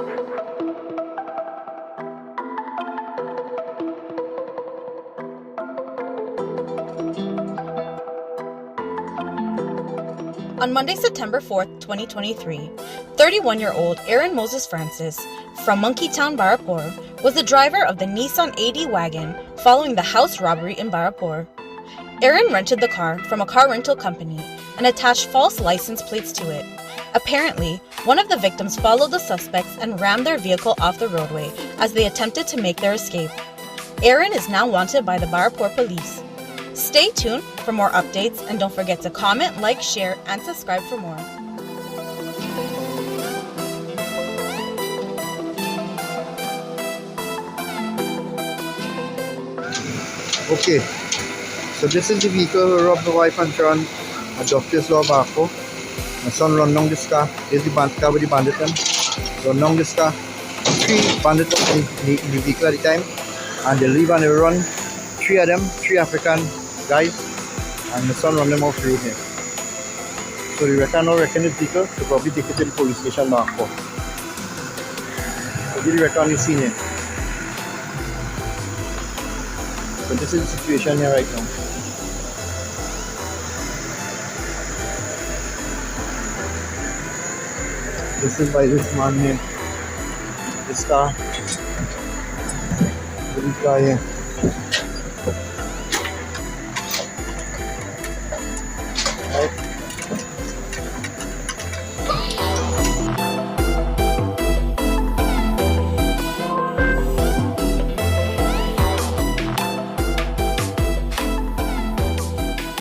On Monday, September 4th, 2023, 31-year-old Aaron Moses Francis from Monkeytown, Barrackpore, was the driver of the Nissan AD Wagon following the house robbery in Barrackpore. Aaron rented the car from a car rental company and attached false license plates to it. Apparently, one of the victims followed the suspects and rammed their vehicle off the roadway as they attempted to make their escape. Aaron is now wanted by the Barrackpore Police. Stay tuned for more updates and don't forget to comment, like, share, and subscribe for more. Okay, so this is the vehicle who robbed the wife and children at Justice Law Barrackpore. My son run down this car. Here's the car with the bandit them. Run down this car. 3 bandits in the vehicle at the time, and they leave and they run. 3 of them, 3 African guys, and my son run them off the road here. So they reckon this vehicle, they probably take it to the police station Barrackpore. So they reckon the scene here. So this is the situation here right now. This is by this man here. This car. This guy here.